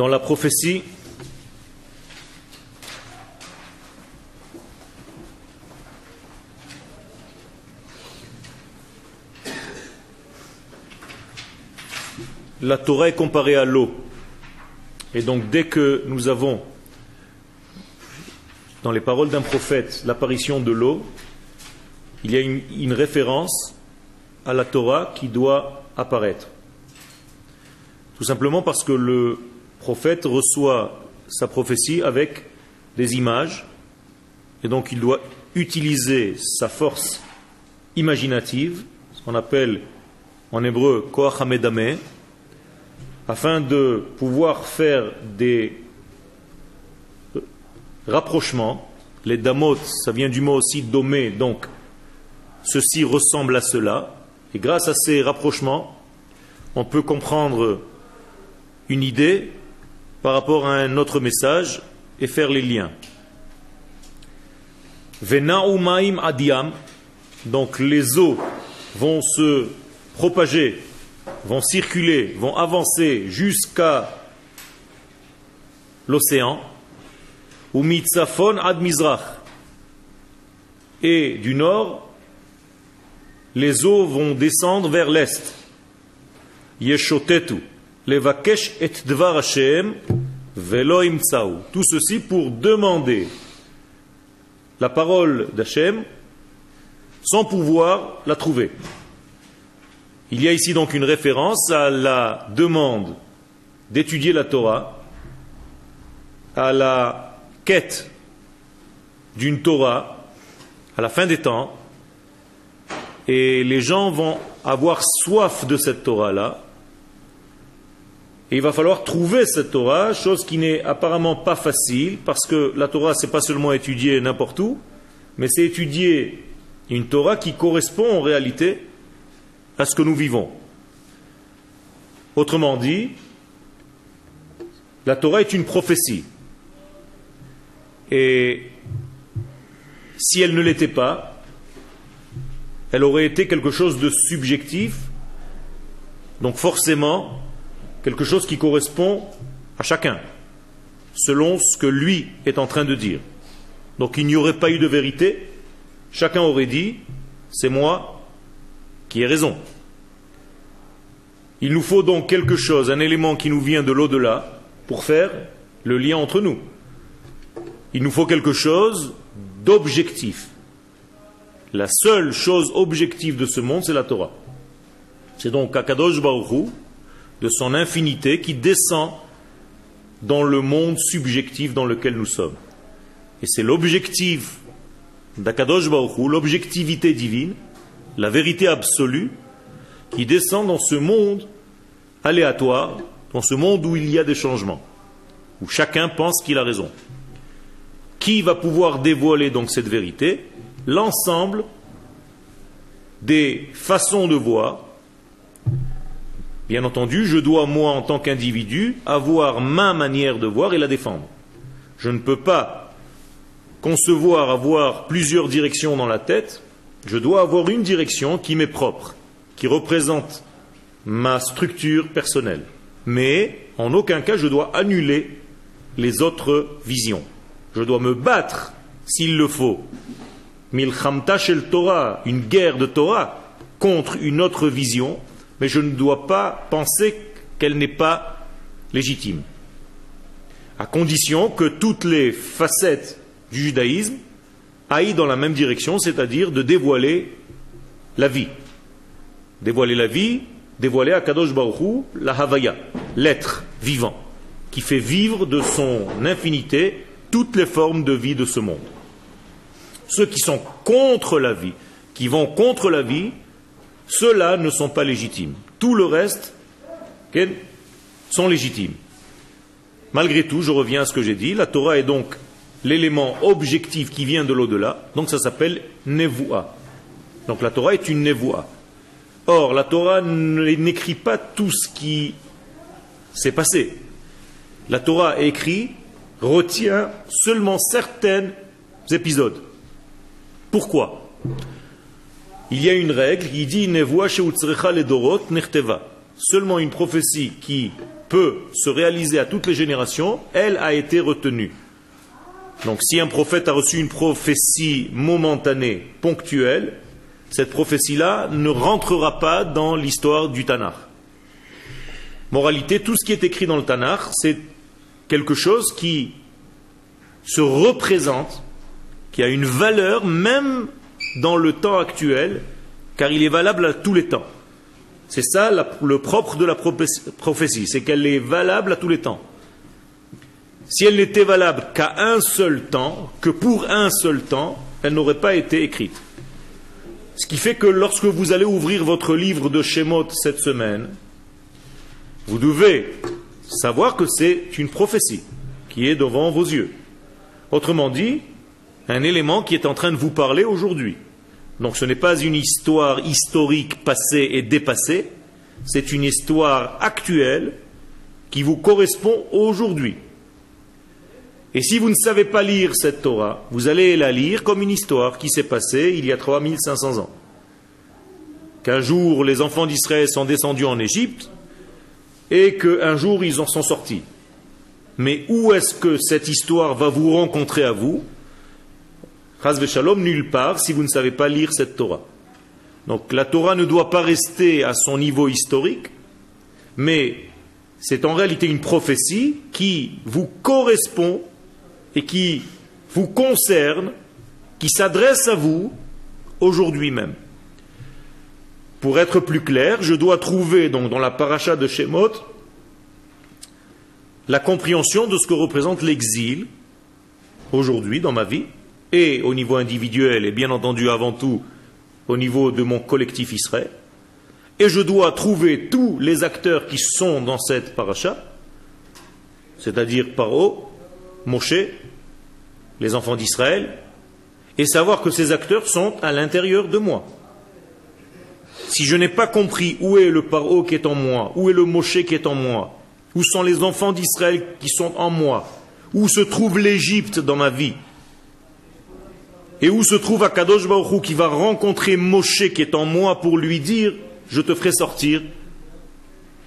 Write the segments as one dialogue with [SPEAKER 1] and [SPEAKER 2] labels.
[SPEAKER 1] dans la prophétie la Torah est comparée à l'eau. Et donc dès que nous avons dans les paroles d'un prophète l'apparition de l'eau, il y a une référence à la Torah qui doit apparaître. Tout simplement parce que le prophète reçoit sa prophétie avec des images, et donc il doit utiliser sa force imaginative, ce qu'on appelle en hébreu koach hamedameh, afin de pouvoir faire des rapprochements. Les damot, ça vient du mot aussi domé, donc ceci ressemble à cela, et grâce à ces rapprochements, on peut comprendre une idée par rapport à un autre message et faire les liens. Vena'u ma'im adiam, donc les eaux vont se propager, vont circuler, vont avancer jusqu'à l'océan, ou mitzafon ad mizrach, et du nord, les eaux vont descendre vers l'est. Yeshotetu levakesh et dvar Hashem velo imtsaou. Tout ceci pour demander la parole d'Hachem sans pouvoir la trouver. Il y a ici donc une référence à la demande d'étudier la Torah, à la quête d'une Torah à la fin des temps, et les gens vont avoir soif de cette Torah-là, et il va falloir trouver cette Torah, chose qui n'est apparemment pas facile, parce que la Torah, c'est pas seulement étudier n'importe où, mais c'est étudier une Torah qui correspond en réalité à ce que nous vivons. Autrement dit, la Torah est une prophétie. Et si elle ne l'était pas, elle aurait été quelque chose de subjectif, donc forcément quelque chose qui correspond à chacun, selon ce que lui est en train de dire. Donc il n'y aurait pas eu de vérité, chacun aurait dit, c'est moi qui ai raison. Il nous faut donc quelque chose, un élément qui nous vient de l'au-delà, pour faire le lien entre nous. Il nous faut quelque chose d'objectif. La seule chose objective de ce monde, c'est la Torah. C'est donc Akadosh Baruch Hu, de son infinité, qui descend dans le monde subjectif dans lequel nous sommes. Et c'est l'objectif d'Akadosh Baruch Hu, l'objectivité divine, la vérité absolue, qui descend dans ce monde aléatoire, dans ce monde où il y a des changements, où chacun pense qu'il a raison. Qui va pouvoir dévoiler donc cette vérité? L'ensemble des façons de voir. Bien entendu, je dois, moi, en tant qu'individu, avoir ma manière de voir et la défendre. Je ne peux pas concevoir avoir plusieurs directions dans la tête. Je dois avoir une direction qui m'est propre, qui représente ma structure personnelle. Mais, en aucun cas, je dois annuler les autres visions. Je dois me battre, s'il le faut, milchamta shel Torah, une guerre de Torah, contre une autre vision, mais je ne dois pas penser qu'elle n'est pas légitime. À condition que toutes les facettes du judaïsme aillent dans la même direction, c'est-à-dire de dévoiler la vie. Dévoiler la vie, dévoiler à Kadosh Baruch Hu, la Havaya, l'être vivant, qui fait vivre de son infinité toutes les formes de vie de ce monde. Ceux qui sont contre la vie, qui vont contre la vie, ceux-là ne sont pas légitimes. Tout le reste sont légitimes. Malgré tout, je reviens à ce que j'ai dit, la Torah est donc l'élément objectif qui vient de l'au-delà, donc ça s'appelle Nevoua. Donc la Torah est une Nevoua. Or, la Torah n'écrit pas tout ce qui s'est passé. La Torah écrit, retient seulement certains épisodes. Pourquoi? Il y a une règle qui dit Nevoa sheutzrecha ledorot nechteva. Seulement une prophétie qui peut se réaliser à toutes les générations, elle a été retenue. Donc si un prophète a reçu une prophétie momentanée, ponctuelle, cette prophétie-là ne rentrera pas dans l'histoire du Tanakh. Moralité, tout ce qui est écrit dans le Tanakh, c'est quelque chose qui se représente, qui a une valeur même dans le temps actuel, car il est valable à tous les temps. C'est ça le propre de la prophétie, c'est qu'elle est valable à tous les temps. Si elle n'était valable qu'à un seul temps, que pour un seul temps, elle n'aurait pas été écrite. Ce qui fait que lorsque vous allez ouvrir votre livre de Shemot cette semaine, vous devez savoir que c'est une prophétie qui est devant vos yeux. Autrement dit, un élément qui est en train de vous parler aujourd'hui. Donc ce n'est pas une histoire historique passée et dépassée, c'est une histoire actuelle qui vous correspond aujourd'hui. Et si vous ne savez pas lire cette Torah, vous allez la lire comme une histoire qui s'est passée il y a 3500 ans. Qu'un jour les enfants d'Israël sont descendus en Égypte et qu'un jour ils en sont sortis. Mais où est-ce que cette histoire va vous rencontrer à vous? Chas v'shalom, nulle part si vous ne savez pas lire cette Torah. Donc la Torah ne doit pas rester à son niveau historique, mais c'est en réalité une prophétie qui vous correspond et qui vous concerne, qui s'adresse à vous aujourd'hui même. Pour être plus clair, je dois trouver donc dans la paracha de Shemot la compréhension de ce que représente l'exil aujourd'hui dans ma vie, et au niveau individuel, et bien entendu avant tout au niveau de mon collectif Israël. Et je dois trouver tous les acteurs qui sont dans cette paracha, c'est-à-dire Paro, Moshe, les enfants d'Israël, et savoir que ces acteurs sont à l'intérieur de moi. Si je n'ai pas compris où est le Paro qui est en moi, où est le Moshe qui est en moi, où sont les enfants d'Israël qui sont en moi, où se trouve l'Égypte dans ma vie, et où se trouve Akadosh Baruch Hu qui va rencontrer Moshe qui est en moi pour lui dire « Je te ferai sortir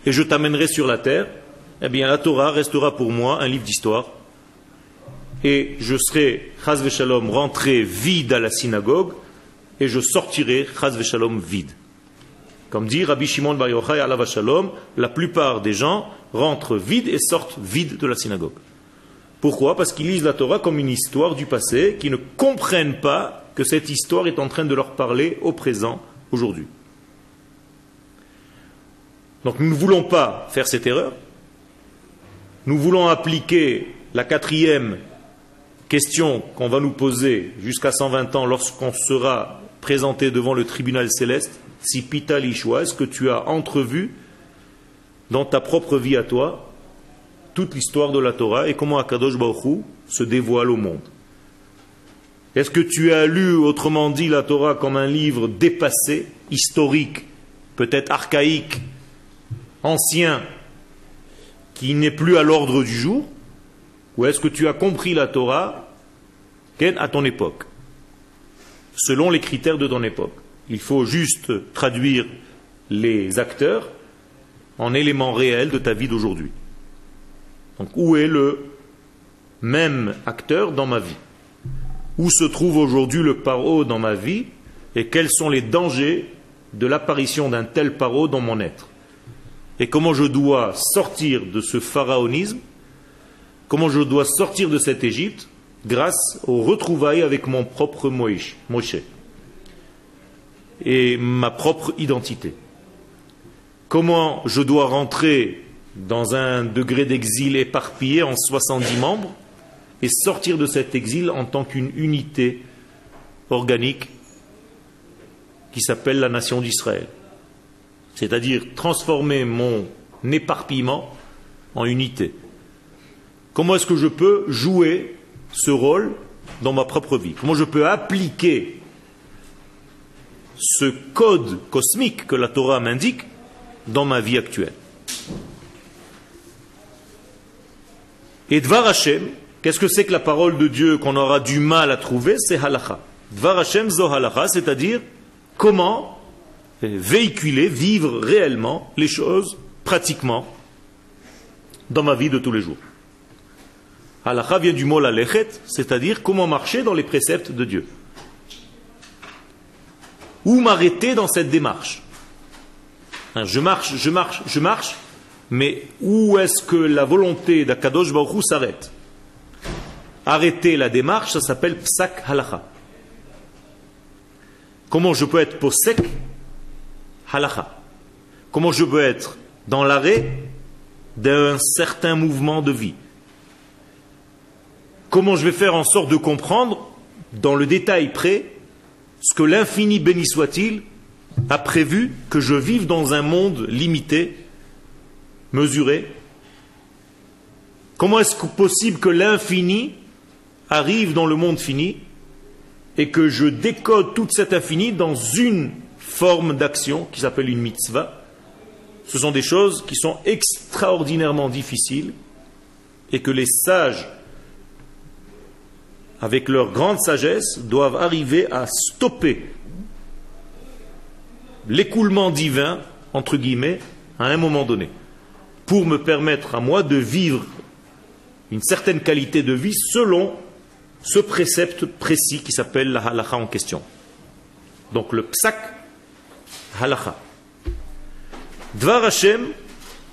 [SPEAKER 1] et je t'amènerai sur la terre », eh bien la Torah restera pour moi un livre d'histoire et je serai, chas v'shalom, rentré vide à la synagogue et je sortirai, chas v'shalom, vide. Comme dit Rabbi Shimon Bar Yochai alav shalom, la plupart des gens rentrent vides et sortent vides de la synagogue. Pourquoi? Parce qu'ils lisent la Torah comme une histoire du passé, qui ne comprennent pas que cette histoire est en train de leur parler au présent, aujourd'hui. Donc nous ne voulons pas faire cette erreur. Nous voulons appliquer la 4e question qu'on va nous poser jusqu'à 120 ans lorsqu'on sera présenté devant le tribunal céleste. Si Pita Lishwa, est-ce que tu as entrevu dans ta propre vie à toi toute l'histoire de la Torah et comment Akadosh Baruch Hu se dévoile au monde? Est-ce que tu as lu, autrement dit, la Torah comme un livre dépassé, historique, peut-être archaïque, ancien, qui n'est plus à l'ordre du jour? Ou est-ce que tu as compris la Torah à ton époque, selon les critères de ton époque? Il faut juste traduire les acteurs en éléments réels de ta vie d'aujourd'hui. Donc, où est le même acteur dans ma vie? Où se trouve aujourd'hui le paro dans ma vie? Et quels sont les dangers de l'apparition d'un tel paro dans mon être? Et comment je dois sortir de ce pharaonisme? Comment je dois sortir de cette Égypte grâce aux retrouvailles avec mon propre Moshe et ma propre identité? Comment je dois rentrer dans un degré d'exil éparpillé en 70 membres et sortir de cet exil en tant qu'une unité organique qui s'appelle la nation d'Israël. C'est-à-dire transformer mon éparpillement en unité. Comment est-ce que je peux jouer ce rôle dans ma propre vie? Comment je peux appliquer ce code cosmique que la Torah m'indique dans ma vie actuelle? Et Dvar Hashem, qu'est-ce que c'est que la parole de Dieu qu'on aura du mal à trouver? C'est halakha. Dvar Hashem zo halakha, c'est-à-dire comment véhiculer, vivre réellement les choses pratiquement dans ma vie de tous les jours. Halakha vient du mot lalechet, c'est-à-dire comment marcher dans les préceptes de Dieu. Où m'arrêter dans cette démarche? Je marche, mais où est-ce que la volonté d'Akadosh Baruch Hu s'arrête? Arrêter la démarche, ça s'appelle psak halakha. Comment je peux être posek halakha? Comment je peux être dans l'arrêt d'un certain mouvement de vie? Comment je vais faire en sorte de comprendre, dans le détail près, ce que l'infini béni soit-il a prévu que je vive dans un monde limité, mesuré? Comment est-ce possible que l'infini arrive dans le monde fini et que je décode tout cet infini dans une forme d'action qui s'appelle une mitzvah? Ce sont des choses qui sont extraordinairement difficiles et que les sages, avec leur grande sagesse, doivent arriver à stopper l'écoulement divin, entre guillemets, à un moment donné, pour me permettre à moi de vivre une certaine qualité de vie selon ce précepte précis qui s'appelle la halakha en question. Donc le psak halakha. Dvar Hashem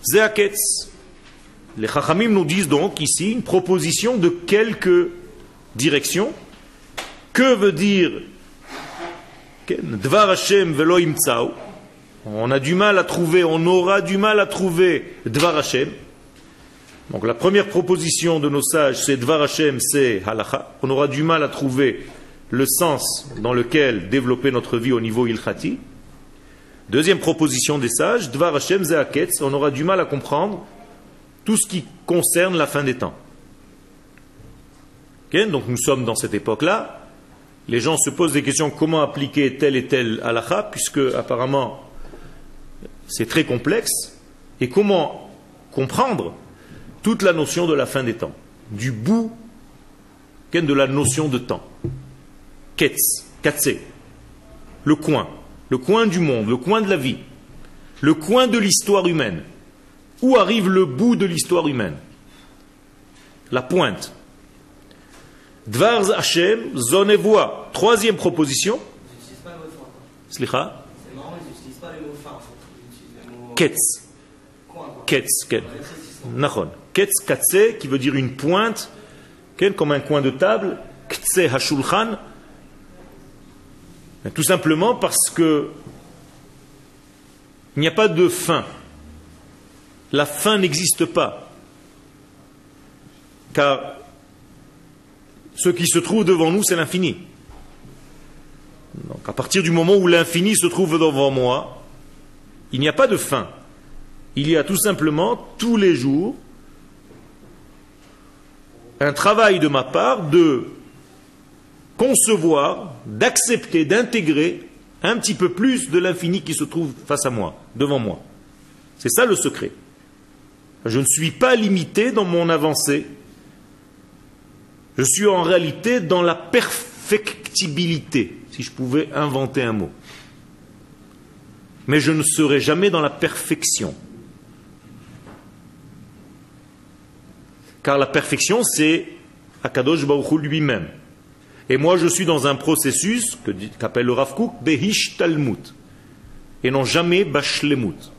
[SPEAKER 1] ze haketz. Les chachamim nous disent donc ici une proposition de quelques directions. Que veut dire Dvar Hashem velo imtsao? On a du mal à trouver, on aura du mal à trouver Dvar Hashem. Donc la première proposition de nos sages, c'est Dvar Hashem, c'est halakha. On aura du mal à trouver le sens dans lequel développer notre vie au niveau ilchati. Deuxième proposition des sages, Dvar Hashem ze haketz. On aura du mal à comprendre tout ce qui concerne la fin des temps. Okay? Donc nous sommes dans cette époque-là. Les gens se posent des questions comment appliquer tel et tel halakha, puisque apparemment c'est très complexe. Et comment comprendre toute la notion de la fin des temps, du bout de la notion de temps. Ketz, katse, le coin du monde, le coin de la vie, le coin de l'histoire humaine. Où arrive le bout de l'histoire humaine? La pointe. Dvar Hashem, zone et voix. Troisième proposition. Slicha. Ketz. Ketz. Nachon. Ketz, katse, qui veut dire une pointe, comme un coin de table. Ktse hashulchan. Tout simplement parce que il n'y a pas de fin. La fin n'existe pas. Car ce qui se trouve devant nous, c'est l'infini. Donc à partir du moment où l'infini se trouve devant moi, il n'y a pas de fin. Il y a tout simplement, tous les jours, un travail de ma part de concevoir, d'accepter, d'intégrer un petit peu plus de l'infini qui se trouve face à moi, devant moi. C'est ça le secret. Je ne suis pas limité dans mon avancée. Je suis en réalité dans la perfectibilité, si je pouvais inventer un mot. Mais je ne serai jamais dans la perfection. Car la perfection, c'est Akadosh Baruch Hu lui-même. Et moi, je suis dans un processus qu'appelle le Rav Kook Behish Talmud, et non jamais Bashlemut.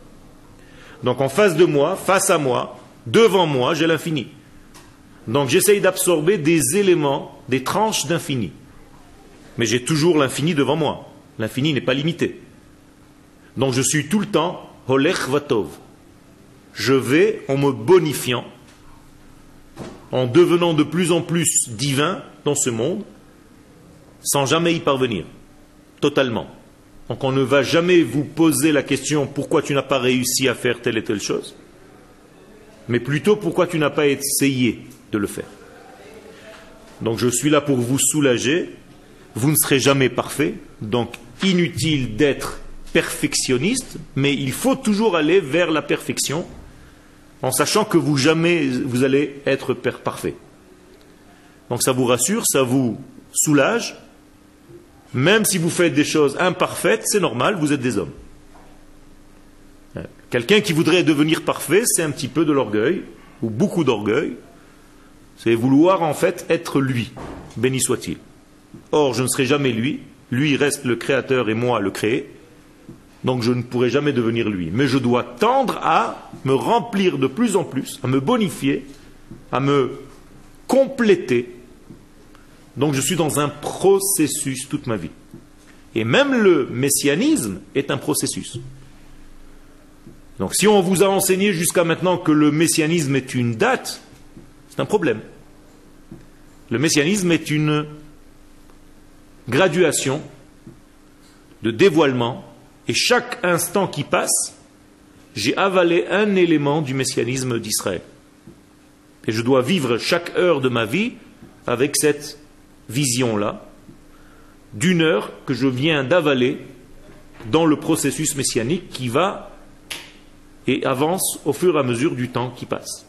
[SPEAKER 1] Donc en face de moi, face à moi, devant moi, j'ai l'infini. Donc j'essaye d'absorber des éléments, des tranches d'infini. Mais j'ai toujours l'infini devant moi. L'infini n'est pas limité. Donc je suis tout le temps Holech Vatov. Je vais en me bonifiant, en devenant de plus en plus divin dans ce monde, sans jamais y parvenir, totalement. Donc on ne va jamais vous poser la question pourquoi tu n'as pas réussi à faire telle et telle chose, mais plutôt pourquoi tu n'as pas essayé de le faire. Donc je suis là pour vous soulager. Vous ne serez jamais parfait, donc inutile d'être perfectionniste, mais il faut toujours aller vers la perfection, en sachant que vous allez être parfait. Donc ça vous rassure, ça vous soulage. Même si vous faites des choses imparfaites, c'est normal, vous êtes des hommes. Quelqu'un qui voudrait devenir parfait, c'est un petit peu de l'orgueil, ou beaucoup d'orgueil, c'est vouloir en fait être lui, béni soit-il. Or, je ne serai jamais lui, lui reste le créateur et moi le créé, donc je ne pourrai jamais devenir lui. Mais je dois tendre à me remplir de plus en plus, à me bonifier, à me compléter. Donc je suis dans un processus toute ma vie. Et même le messianisme est un processus. Donc si on vous a enseigné jusqu'à maintenant que le messianisme est une date, c'est un problème. Le messianisme est une graduation de dévoilement, et chaque instant qui passe, j'ai avalé un élément du messianisme d'Israël. Et je dois vivre chaque heure de ma vie avec cette vision-là, d'une heure que je viens d'avaler dans le processus messianique qui va et avance au fur et à mesure du temps qui passe.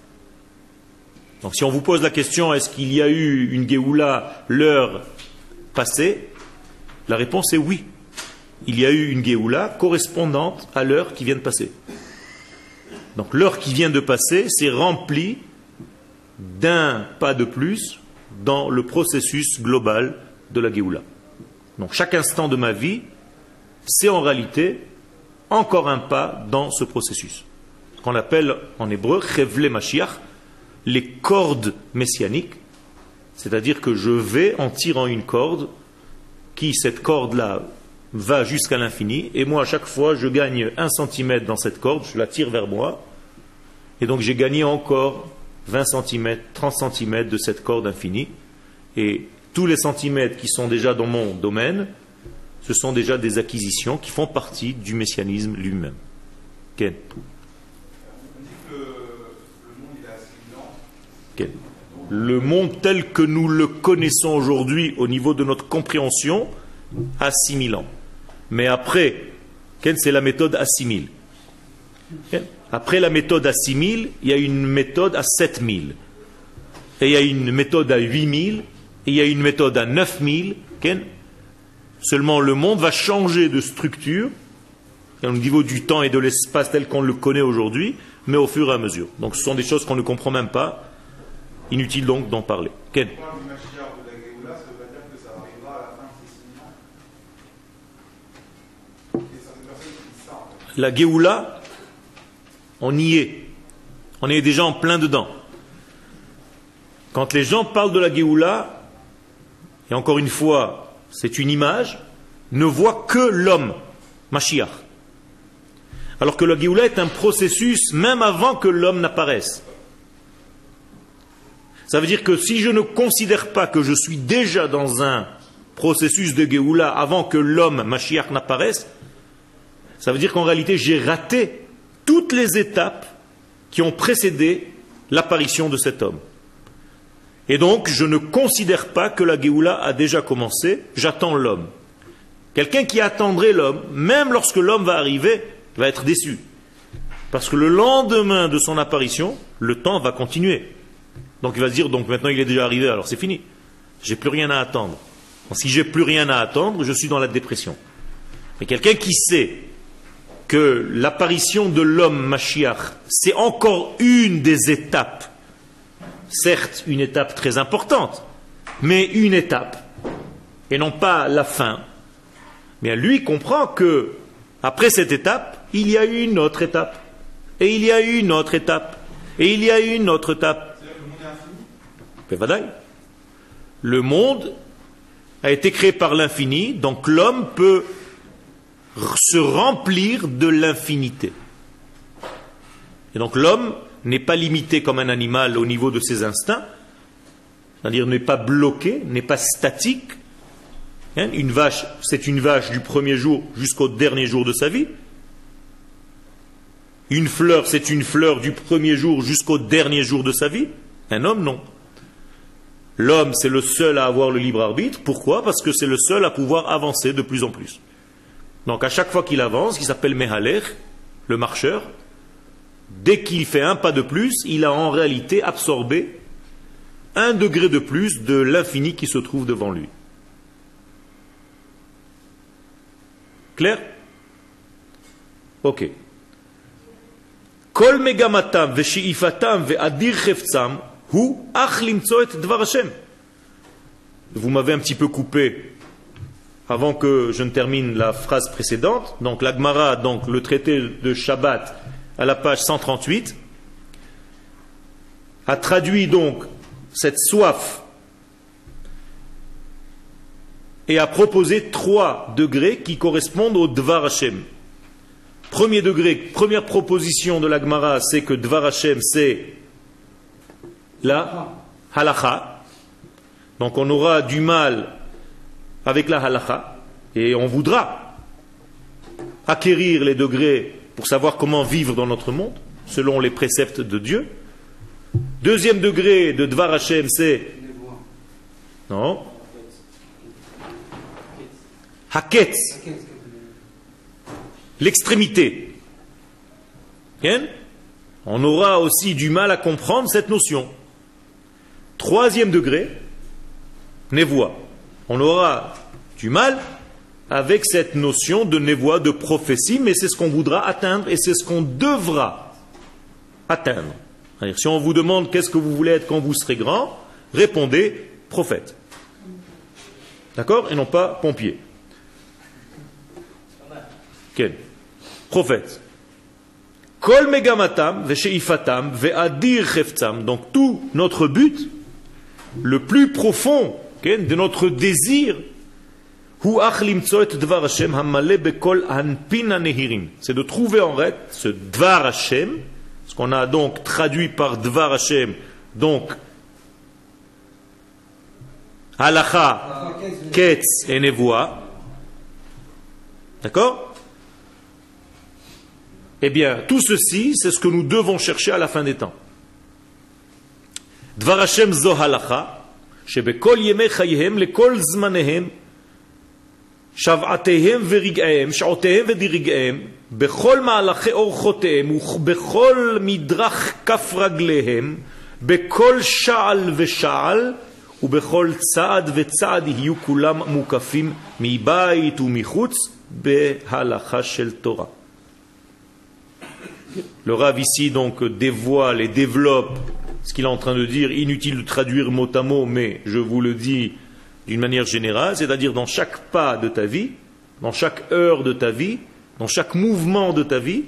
[SPEAKER 1] Donc si on vous pose la question, est-ce qu'il y a eu une Géoula l'heure passée, la réponse est oui. Il y a eu une Géoula correspondante à l'heure qui vient de passer. Donc l'heure qui vient de passer s'est remplie d'un pas de plus dans le processus global de la Géoula. Donc chaque instant de ma vie, c'est en réalité encore un pas dans ce processus. Ce qu'on appelle en hébreu Chevle Mashiach, les cordes messianiques, c'est-à-dire que je vais en tirant une corde, qui cette corde-là va jusqu'à l'infini, et moi à chaque fois je gagne 1 centimètre dans cette corde, je la tire vers moi, et donc j'ai gagné encore 20 cm, 30 cm de cette corde infinie, et tous les centimètres qui sont déjà dans mon domaine, ce sont déjà des acquisitions qui font partie du messianisme lui-même. Ken.
[SPEAKER 2] On dit que le monde il est assimilant.
[SPEAKER 1] Ken. Le monde tel que nous le connaissons aujourd'hui au niveau de notre compréhension, assimilant. Mais après, Ken, c'est la méthode assimile. Ken. Après la méthode assimile, il y a une méthode à 7000. Et il y a une méthode à 8000. Et il y a une méthode à 9000. Ken. Seulement le monde va changer de structure au niveau du temps et de l'espace tel qu'on le connaît aujourd'hui, mais au fur et à mesure. Donc ce sont des choses qu'on ne comprend même pas. Inutile donc d'en parler. Ken.
[SPEAKER 2] On parle du Mashiach de la Géoula, ça veut pas dire que ça arrivera à la fin de ces 6 000 ans. Et certaines personnes qui disent ça en fait.
[SPEAKER 1] La Géoula, on y est. On est déjà en plein dedans. Quand les gens parlent de la Géoula, et encore une fois, c'est une image, ne voient que l'homme, Mashiach. Alors que la Géoula est un processus même avant que l'homme n'apparaisse. Ça veut dire que si je ne considère pas que je suis déjà dans un processus de Géoula avant que l'homme, Mashiach, n'apparaisse, ça veut dire qu'en réalité j'ai raté toutes les étapes qui ont précédé l'apparition de cet homme. Et donc je ne considère pas que la Géoula a déjà commencé, j'attends l'homme. Quelqu'un qui attendrait l'homme, même lorsque l'homme va arriver, va être déçu. Parce que le lendemain de son apparition, le temps va continuer. Donc il va se dire, donc maintenant il est déjà arrivé, alors c'est fini. J'ai plus rien à attendre. Donc, si j'ai plus rien à attendre, je suis dans la dépression. Mais quelqu'un qui sait que l'apparition de l'homme Mashiach, c'est encore une des étapes, certes une étape très importante, mais une étape, et non pas la fin, mais lui comprend que après cette étape, il y a eu une autre étape, et il y a eu une autre étape, et il y a eu une autre étape. Le monde a été créé par l'infini, donc l'homme peut se remplir de l'infinité. Et donc l'homme n'est pas limité comme un animal au niveau de ses instincts, c'est-à-dire n'est pas bloqué, n'est pas statique. Une vache, c'est une vache du premier jour jusqu'au dernier jour de sa vie. Une fleur, c'est une fleur du premier jour jusqu'au dernier jour de sa vie. Un homme, non. L'homme, c'est le seul à avoir le libre arbitre. Pourquoi? Parce que c'est le seul à pouvoir avancer de plus en plus. Donc à chaque fois qu'il avance, qui s'appelle Mehalech, le marcheur, dès qu'il fait un pas de plus, il a en réalité absorbé 1 degré de plus de l'infini qui se trouve devant lui. Clair? Ok. Kol megamatam ve'shi'ifatam ve'adir cheftzam hu ach limtso et dvar Hashem. Vous m'avez un petit peu coupé avant que je ne termine la phrase précédente. Donc la Gemara, donc le traité de Shabbat à la page 138, a traduit donc cette soif et a proposé 3 degrés qui correspondent au Dvar Hashem. Premier degré, première proposition de la Gemara, c'est que Dvar Hashem, c'est la halakha. Donc on aura du mal avec la halakha et on voudra acquérir les degrés pour savoir comment vivre dans notre monde, selon les préceptes de Dieu. Deuxième degré de Dvar Hashem, c'est... Non. Haketz. L'extrémité. Bien? On aura aussi du mal à comprendre cette notion. Troisième degré, Nevoa. On aura du mal avec cette notion de Nevoa, de prophétie, mais c'est ce qu'on voudra atteindre et c'est ce qu'on devra atteindre. C'est-à-dire, si on vous demande qu'est-ce que vous voulez être quand vous serez grand, répondez prophète. D'accord? Et non pas pompier. Quel? Prophète. Kol megamatam ve'sheifatam ve'adir cheftzam. Donc tout notre but, le plus profond de notre désir, c'est de trouver en fait ce Dvar Hashem, ce qu'on a donc traduit par Dvar Hashem, donc Halacha, Ketz et Nevoa. D'accord? Eh bien, tout ceci, c'est ce que nous devons chercher à la fin des temps. Dvar Hashem zo halacha, שבכל ימי חייהם לכל זמניהם שבעתיהם ורגעיהם שעותיהם ודירגעיהם בכל מהלכי אורחותיהם ובכל מדרך כף רגליהם בכל שעל ושעל ובכל צעד וצעד יהיו כולם מוקפים מבית ומחוץ בהלכה של תורה. Le Rav ici donc dévoile et développe ce qu'il est en train de dire, inutile de traduire mot à mot, mais je vous le dis d'une manière générale, c'est-à-dire dans chaque pas de ta vie, dans chaque heure de ta vie, dans chaque mouvement de ta vie,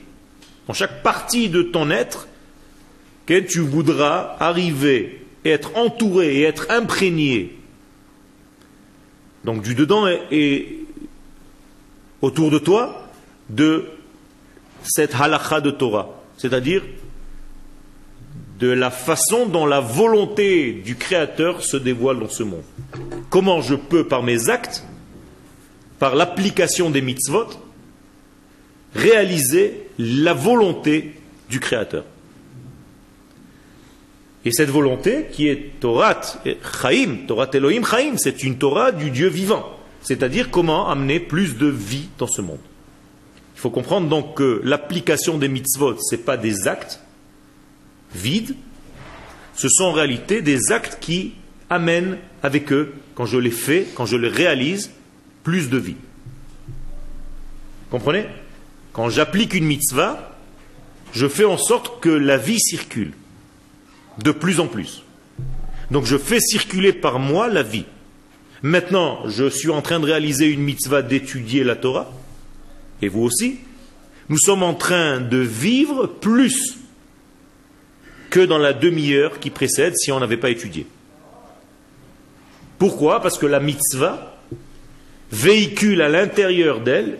[SPEAKER 1] dans chaque partie de ton être, que tu voudras arriver et être entouré et être imprégné, donc du dedans et autour de toi, de cette halakha de Torah, c'est-à-dire de la façon dont la volonté du Créateur se dévoile dans ce monde. Comment je peux, par mes actes, par l'application des mitzvot, réaliser la volonté du Créateur. Et cette volonté, qui est Torah Chaim, Torah Elohim Chaim, c'est une Torah du Dieu vivant. C'est-à-dire comment amener plus de vie dans ce monde. Il faut comprendre donc que l'application des mitzvot, ce n'est pas des actes vides, ce sont en réalité des actes qui amènent avec eux, quand je les fais, quand je les réalise, plus de vie. Comprenez? Quand j'applique une mitzvah, je fais en sorte que la vie circule de plus en plus. Donc je fais circuler par moi la vie. Maintenant, je suis en train de réaliser une mitzvah d'étudier la Torah, et vous aussi. Nous sommes en train de vivre plus que dans la demi-heure qui précède si on n'avait pas étudié. Pourquoi? Parce que la mitzvah véhicule à l'intérieur d'elle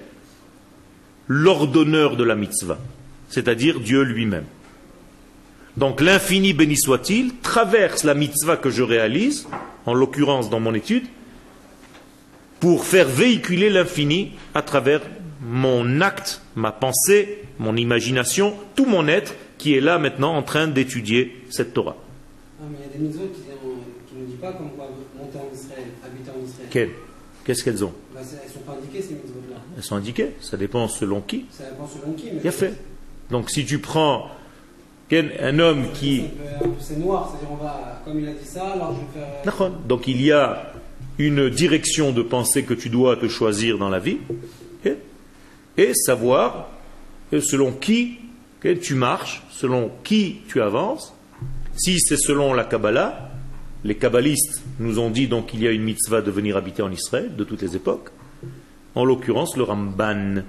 [SPEAKER 1] l'ordonneur de la mitzvah, c'est-à-dire Dieu lui-même. Donc l'infini béni soit-il traverse la mitzvah que je réalise, en l'occurrence dans mon étude, pour faire véhiculer l'infini à travers mon acte, ma pensée, mon imagination, tout mon être qui est là maintenant en train d'étudier cette Torah.
[SPEAKER 3] Ah, mais il y a des mitzvot qui ne disent pas comme quoi monter en Israël, habiter en Israël.
[SPEAKER 1] Qu'est-ce qu'elles ont?
[SPEAKER 3] Elles ne sont pas indiquées ces mitzvot-là.
[SPEAKER 1] Elles sont indiquées, ça dépend selon qui.
[SPEAKER 3] Ça dépend selon qui.
[SPEAKER 1] Il y a fait. Donc si tu prends un homme qui...
[SPEAKER 3] C'est noir, c'est-à-dire on va, comme il a dit ça, alors je vais faire...
[SPEAKER 1] Donc il y a une direction de pensée que tu dois te choisir dans la vie, et savoir selon qui tu marches, selon qui tu avances. Si c'est selon la Kabbalah, les kabbalistes nous ont dit donc qu'il y a une mitzvah de venir habiter en Israël de toutes les époques. En l'occurrence, le Ramban.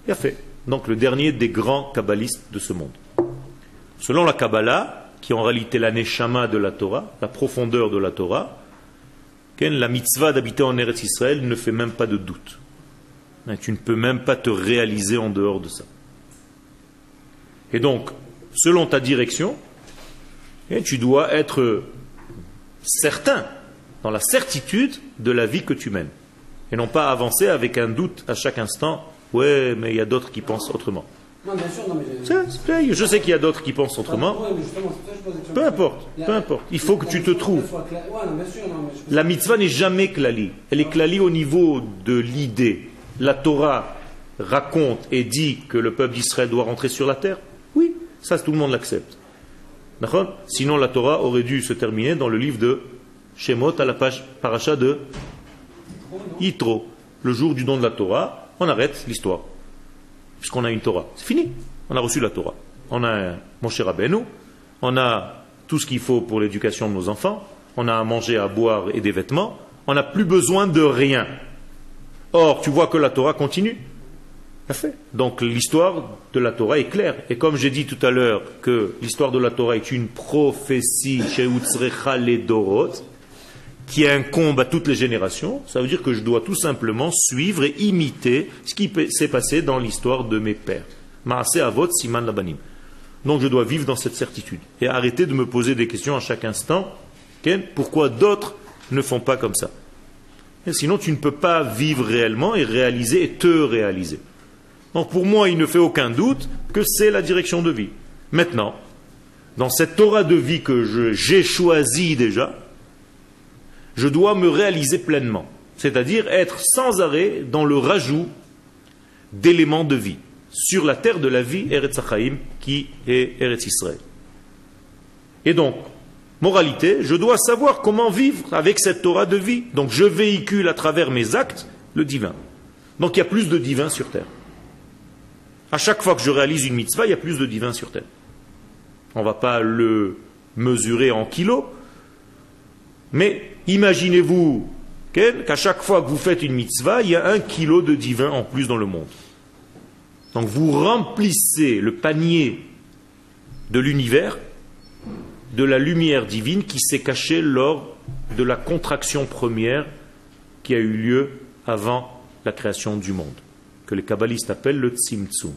[SPEAKER 1] Il a fait. Donc le dernier des grands kabbalistes de ce monde. Selon la Kabbalah, qui est en réalité la neshama de la Torah, la profondeur de la Torah, la mitzvah d'habiter en Eretz Israël ne fait même pas de doute. Tu ne peux même pas te réaliser en dehors de ça. Et donc, selon ta direction, tu dois être certain, dans la certitude de la vie que tu mènes. Et non pas avancer avec un doute à chaque instant. Ouais, mais il y a d'autres qui pensent autrement.
[SPEAKER 3] Non, bien sûr, non, mais
[SPEAKER 1] je sais qu'il y a d'autres qui pensent autrement. Peu importe, peu importe. Il faut que tu te trouves. La mitzvah n'est jamais klali. Elle est klali au niveau de l'idée. La Torah raconte et dit que le peuple d'Israël doit rentrer sur la terre. Oui, ça tout le monde l'accepte. D'accord ? Sinon la Torah aurait dû se terminer dans le livre de Shemot à la page paracha de Yitro. Le jour du don de la Torah, on arrête l'histoire. Puisqu'on a une Torah. C'est fini. On a reçu la Torah. On a un Moshe Rabbeinu. On a tout ce qu'il faut pour l'éducation de nos enfants. On a à manger, à boire et des vêtements. On n'a plus besoin de rien. Or, tu vois que la Torah continue. Donc l'histoire de la Torah est claire. Et comme j'ai dit tout à l'heure que l'histoire de la Torah est une prophétie chez Utzrecha les Dorot, qui incombe à toutes les générations, ça veut dire que je dois tout simplement suivre et imiter ce qui s'est passé dans l'histoire de mes pères. Maaseh Avot Siman Labanim. Donc je dois vivre dans cette certitude. Et arrêter de me poser des questions à chaque instant. Pourquoi d'autres ne font pas comme ça? Et sinon tu ne peux pas vivre réellement et réaliser et te réaliser. Donc pour moi il ne fait aucun doute que c'est la direction de vie. Maintenant, dans cette Torah de vie que j'ai choisie déjà, je dois me réaliser pleinement, c'est-à-dire être sans arrêt dans le rajout d'éléments de vie sur la terre de la vie Eretz Hachaim qui est Eretz Israël. Et donc, moralité, je dois savoir comment vivre avec cette Torah de vie. Donc je véhicule à travers mes actes le divin. Donc il y a plus de divin sur terre. À chaque fois que je réalise une mitzvah, il y a plus de divin sur terre. On ne va pas le mesurer en kilos, mais imaginez-vous qu'à chaque fois que vous faites une mitzvah, il y a 1 kilo de divin en plus dans le monde. Donc vous remplissez le panier de l'univers de la lumière divine qui s'est cachée lors de la contraction première qui a eu lieu avant la création du monde, que les kabbalistes appellent le Tzimtzum.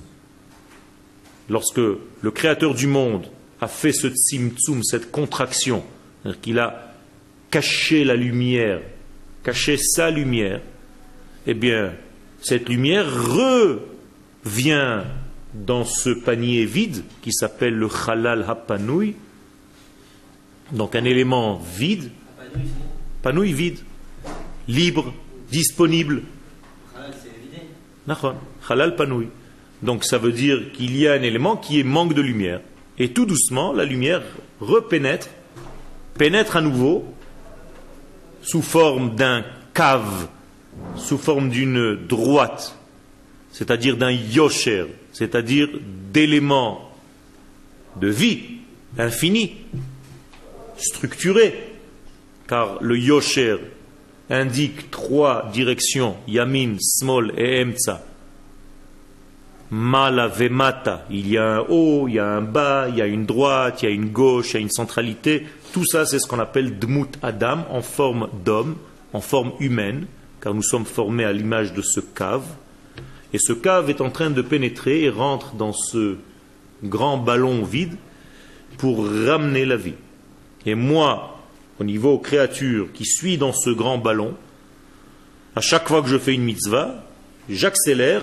[SPEAKER 1] Lorsque le créateur du monde a fait ce Tzimtzum, cette contraction, c'est-à-dire qu'il a caché la lumière, caché sa lumière, eh bien, cette lumière revient dans ce panier vide qui s'appelle le Chalal HaPanoui, donc un élément vide, Panoui vide, libre, disponible. Chalal Panoui. Donc ça veut dire qu'il y a un élément qui est manque de lumière. Et tout doucement, la lumière pénètre à nouveau sous forme d'un cave, sous forme d'une droite, c'est-à-dire d'un yosher, c'est-à-dire d'éléments de vie infini, structurés, car le yosher indique 3 directions, yamin, smol et emtsa. Mala vemata, il y a un haut, il y a un bas, il y a une droite, il y a une gauche, il y a une centralité. Tout ça, c'est ce qu'on appelle Dmut Adam, en forme d'homme, en forme humaine, car nous sommes formés à l'image de ce cave. Et ce cave est en train de pénétrer et rentre dans ce grand ballon vide pour ramener la vie. Et moi, au niveau créature qui suis dans ce grand ballon, à chaque fois que je fais une mitzvah, j'accélère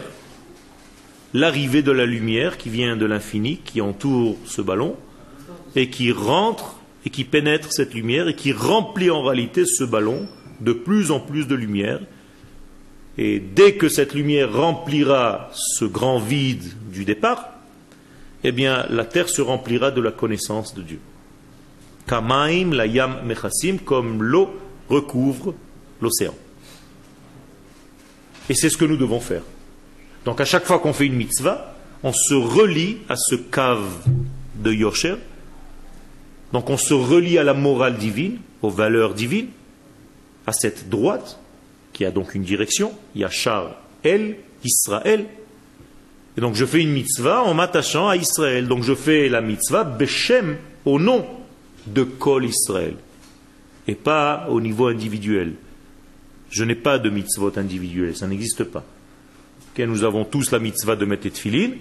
[SPEAKER 1] l'arrivée de la lumière qui vient de l'infini, qui entoure ce ballon, et qui rentre et qui pénètre cette lumière et qui remplit en réalité ce ballon de plus en plus de lumière. Et dès que cette lumière remplira ce grand vide du départ, eh bien la terre se remplira de la connaissance de Dieu. Kamaim la yam mechassim, comme l'eau recouvre l'océan. Et c'est ce que nous devons faire. Donc à chaque fois qu'on fait une mitzvah, on se relie à ce cave de Yosher. Donc on se relie à la morale divine, aux valeurs divines, à cette droite, qui a donc une direction, Yachar El, Israël. Et donc je fais une mitzvah en m'attachant à Israël. Donc je fais la mitzvah Beshem, au nom de Kol Israël, et pas au niveau individuel. Je n'ai pas de mitzvot individuel, ça n'existe pas. Nous avons tous la mitzvah de mettre les tefilin.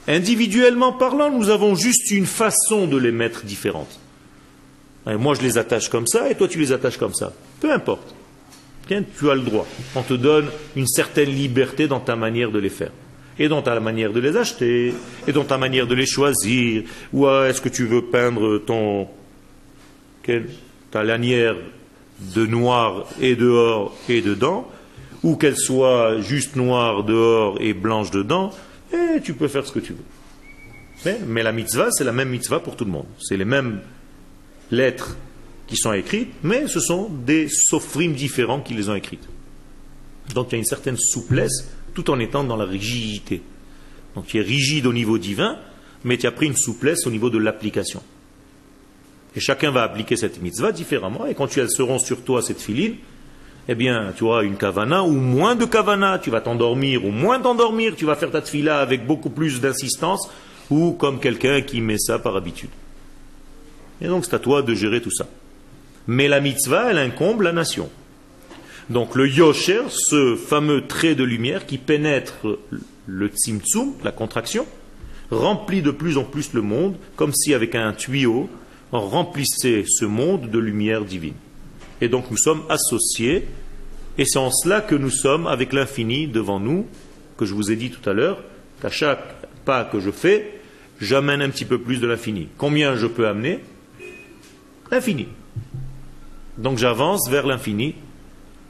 [SPEAKER 1] Individuellement parlant, nous avons juste une façon de les mettre différente. Et moi je les attache comme ça, et toi tu les attaches comme ça. Peu importe. Tu as le droit. On te donne une certaine liberté dans ta manière de les faire. Et dans ta manière de les acheter, et dans ta manière de les choisir. Ou est-ce que tu veux peindre ta lanière de noir et dehors et dedans, ou qu'elle soit juste noire dehors et blanche dedans, et tu peux faire ce que tu veux. Mais la mitzvah, c'est la même mitzvah pour tout le monde. C'est les mêmes lettres qui sont écrites, mais ce sont des sofrim différents qui les ont écrites. Donc il y a une certaine souplesse, tout en étant dans la rigidité. Donc tu es rigide au niveau divin, mais tu as pris une souplesse au niveau de l'application. Et chacun va appliquer cette mitzvah différemment, et quand elles seront sur toi, cette filine, eh bien, tu auras une kavana ou moins de kavana, tu vas t'endormir ou moins t'endormir, tu vas faire ta tfila avec beaucoup plus d'insistance, ou comme quelqu'un qui met ça par habitude. Et donc c'est à toi de gérer tout ça. Mais la mitzvah, elle incombe la nation. Donc le yosher, ce fameux trait de lumière qui pénètre le tzimtzum, la contraction, remplit de plus en plus le monde, comme si avec un tuyau, on remplissait ce monde de lumière divine. Et donc nous sommes associés, et c'est en cela que nous sommes avec l'infini devant nous, que je vous ai dit tout à l'heure, qu'à chaque pas que je fais, j'amène un petit peu plus de l'infini. Combien je peux amener? L'infini. Donc j'avance vers l'infini,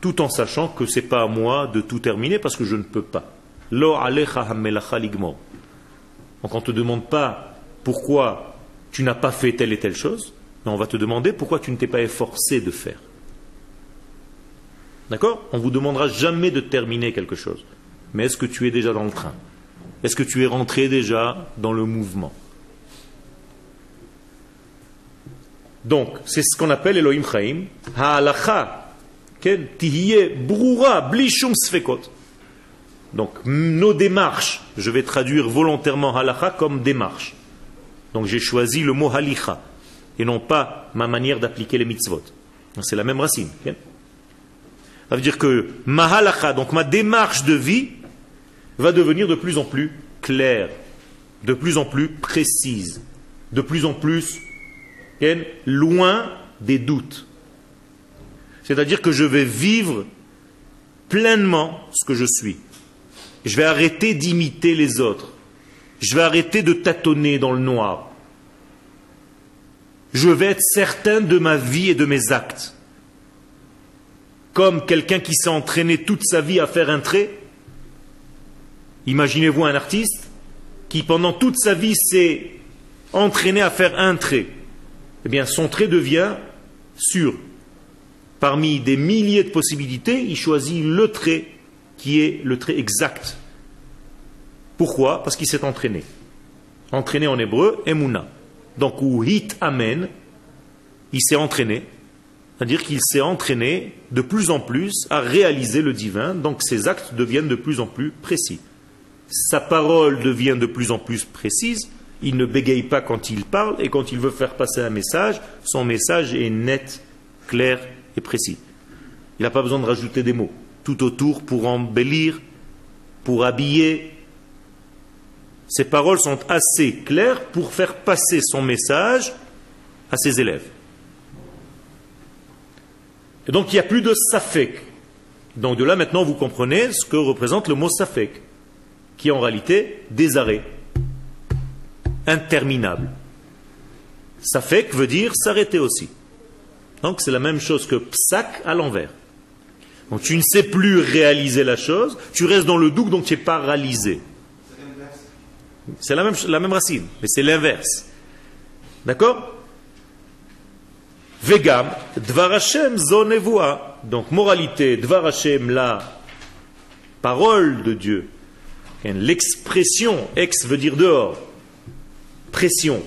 [SPEAKER 1] tout en sachant que ce n'est pas à moi de tout terminer, parce que je ne peux pas. Lo alecha hamelacha ligmor. Donc on ne te demande pas pourquoi tu n'as pas fait telle et telle chose, mais on va te demander pourquoi tu ne t'es pas efforcé de faire. D'accord? On ne vous demandera jamais de terminer quelque chose. Mais est-ce que tu es déjà dans le train? Est-ce que tu es rentré déjà dans le mouvement? Donc, c'est ce qu'on appelle Elohim Chaim. Ha'alacha, tihiye brura, bli shum sfekot. Donc, nos démarches, je vais traduire volontairement halacha comme démarche. Donc, j'ai choisi le mot halicha, et non pas ma manière d'appliquer les mitzvot. C'est la même racine. Ça veut dire que ma halacha, donc ma démarche de vie, va devenir de plus en plus claire, de plus en plus précise, de plus en plus loin des doutes. C'est-à-dire que je vais vivre pleinement ce que je suis. Je vais arrêter d'imiter les autres. Je vais arrêter de tâtonner dans le noir. Je vais être certain de ma vie et de mes actes. Comme quelqu'un qui s'est entraîné toute sa vie à faire un trait. Imaginez-vous un artiste qui pendant toute sa vie s'est entraîné à faire un trait. Eh bien son trait devient sûr. Parmi des milliers de possibilités, il choisit le trait qui est le trait exact. Pourquoi? Parce qu'il s'est entraîné. Entraîné en hébreu, emuna. Donc, ou hit amen, il s'est entraîné. C'est-à-dire qu'il s'est entraîné de plus en plus à réaliser le divin. Donc, ses actes deviennent de plus en plus précis. Sa parole devient de plus en plus précise. Il ne bégaye pas quand il parle. Et quand il veut faire passer un message, son message est net, clair et précis. Il n'a pas besoin de rajouter des mots tout autour pour embellir, pour habiller. Ses paroles sont assez claires pour faire passer son message à ses élèves. Et donc il n'y a plus de safek. Donc de là maintenant vous comprenez ce que représente le mot safek, qui est en réalité des arrêts, interminables. Safek veut dire s'arrêter aussi. Donc c'est la même chose que psak à l'envers. Donc tu ne sais plus réaliser la chose, tu restes dans le doute, donc tu es paralysé. C'est la même racine, mais c'est l'inverse. D'accord? Vegam, Dvar Hashem zonevoa. Donc moralité, Dvar Hashem, la parole de Dieu. L'expression, ex veut dire dehors, pression.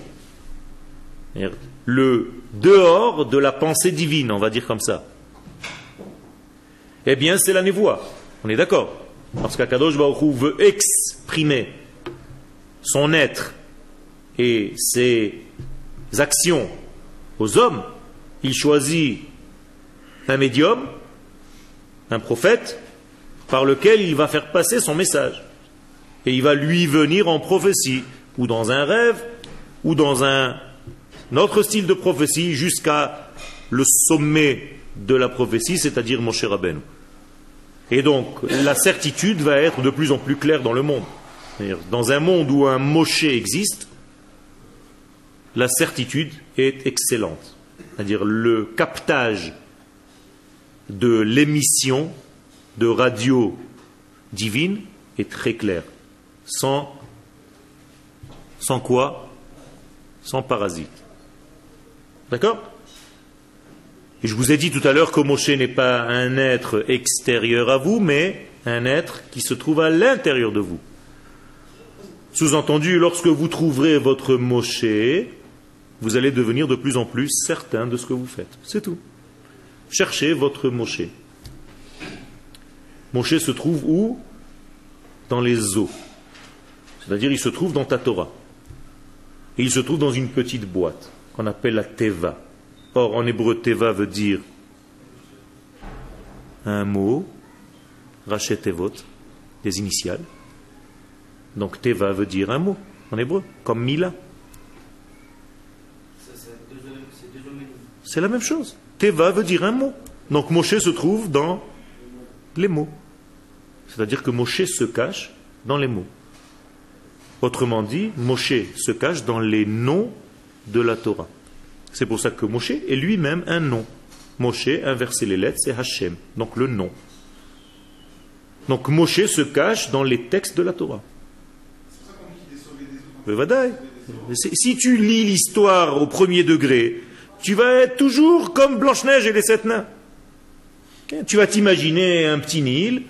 [SPEAKER 1] C'est-à-dire le dehors de la pensée divine, on va dire comme ça. Eh bien, c'est la névoie. On est d'accord. Parce qu'Akadosh Baruch Hu veut exprimer son être et ses actions aux hommes. Il choisit un médium, un prophète, par lequel il va faire passer son message. Et il va lui venir en prophétie, ou dans un rêve, ou dans un autre style de prophétie, jusqu'à le sommet de la prophétie, c'est-à-dire Moshe Rabbeinu. Et donc, la certitude va être de plus en plus claire dans le monde. C'est-à-dire, dans un monde où un Moshe existe, la certitude est excellente. C'est-à-dire, le captage de l'émission de radio divine est très clair. Sans quoi? Sans parasite. D'accord? Et je vous ai dit tout à l'heure que Moshe n'est pas un être extérieur à vous, mais un être qui se trouve à l'intérieur de vous. Sous-entendu, lorsque vous trouverez votre Moshe, vous allez devenir de plus en plus certain de ce que vous faites. C'est tout. Cherchez votre Moshe. Moshe se trouve où? Dans les eaux. C'est-à-dire, il se trouve dans ta Torah. Et il se trouve dans une petite boîte qu'on appelle la Teva. Or, en hébreu, Teva veut dire un mot, Rachet Tevot, des initiales. Donc, Teva veut dire un mot, en hébreu, comme Mila. C'est la même chose. Teva veut dire un mot. Donc, Moshe se trouve dans les mots. C'est-à-dire que Moshe se cache dans les mots. Autrement dit, Moshe se cache dans les noms de la Torah. C'est pour ça que Moshe est lui-même un nom. Moshe, inverser les lettres, c'est Hashem, donc le nom. Donc Moshe se cache dans les textes de la Torah. Si tu lis l'histoire au premier degré, tu vas être toujours comme Blanche-Neige et les 7 nains. Tu vas t'imaginer un petit Nil,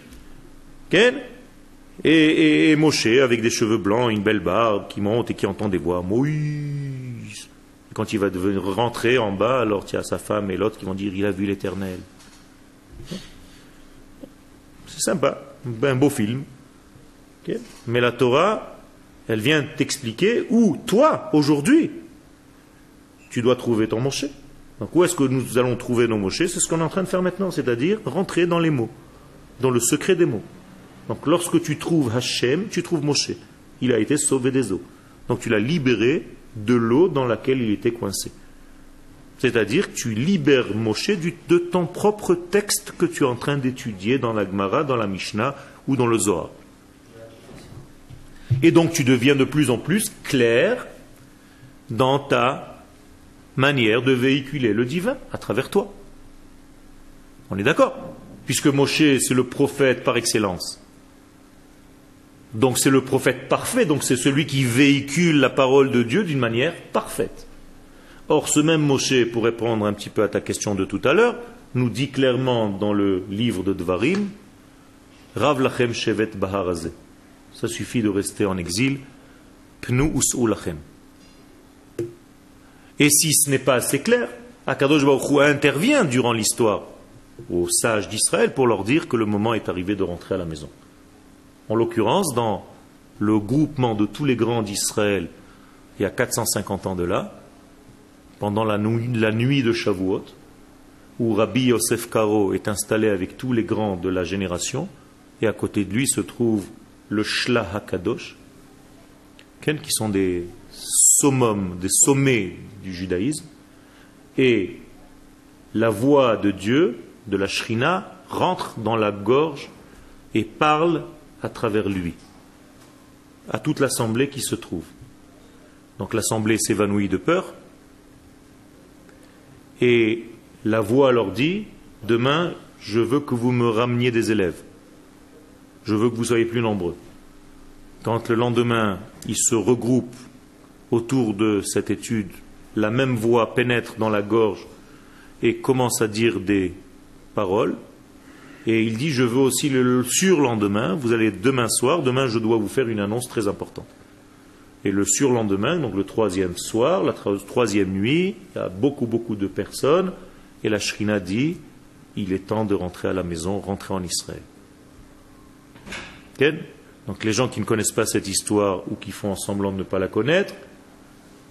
[SPEAKER 1] et Moshe avec des cheveux blancs, une belle barbe, qui monte et qui entend des voix. Moïse. Quand il va devenir rentrer en bas, alors il y a sa femme et l'autre qui vont dire il a vu l'Éternel. C'est sympa, un beau film. Mais la Torah, elle vient t'expliquer où, toi, aujourd'hui, tu dois trouver ton Moshe. Donc où est-ce que nous allons trouver nos Moshe? C'est ce qu'on est en train de faire maintenant, c'est-à-dire rentrer dans les mots, dans le secret des mots. Donc lorsque tu trouves Hachem, tu trouves Moshe. Il a été sauvé des eaux. Donc tu l'as libéré de l'eau dans laquelle il était coincé. C'est-à-dire que tu libères Moshe de ton propre texte que tu es en train d'étudier dans la Gemara, dans la Mishnah ou dans le Zohar. Et donc tu deviens de plus en plus clair dans ta manière de véhiculer le divin à travers toi. On est d'accord? Puisque Moshe, c'est le prophète par excellence. Donc c'est le prophète parfait, donc c'est celui qui véhicule la parole de Dieu d'une manière parfaite. Or, ce même Moshe, pour répondre un petit peu à ta question de tout à l'heure, nous dit clairement dans le livre de Dvarim, Rav lachem shevet baharazeh. Ça suffit de rester en exil. Pnu us'u lachem. Et si ce n'est pas assez clair, Akadosh Baruch Hu intervient durant l'histoire aux sages d'Israël pour leur dire que le moment est arrivé de rentrer à la maison. En l'occurrence, dans le groupement de tous les grands d'Israël, il y a 450 ans de là, pendant la nuit de Shavuot, où Rabbi Yosef Karo est installé avec tous les grands de la génération, et à côté de lui se trouve le Shlah HaKadosh, qui sont des summums, des sommets du judaïsme, et la voix de Dieu, de la Shrina, rentre dans la gorge et parle à travers lui, à toute l'assemblée qui se trouve. Donc l'assemblée s'évanouit de peur, et la voix leur dit, demain, je veux que vous me rameniez des élèves. Je veux que vous soyez plus nombreux. Quand le lendemain, ils se regroupent autour de cette étude, la même voix pénètre dans la gorge et commence à dire des paroles. Et il dit, je veux aussi le surlendemain, vous allez demain soir, demain je dois vous faire une annonce très importante. Et le surlendemain, donc le troisième soir, la troisième nuit, il y a beaucoup de personnes, et la Shrina dit, il est temps de rentrer à la maison, rentrer en Israël. Okay? Donc les gens qui ne connaissent pas cette histoire ou qui font semblant de ne pas la connaître,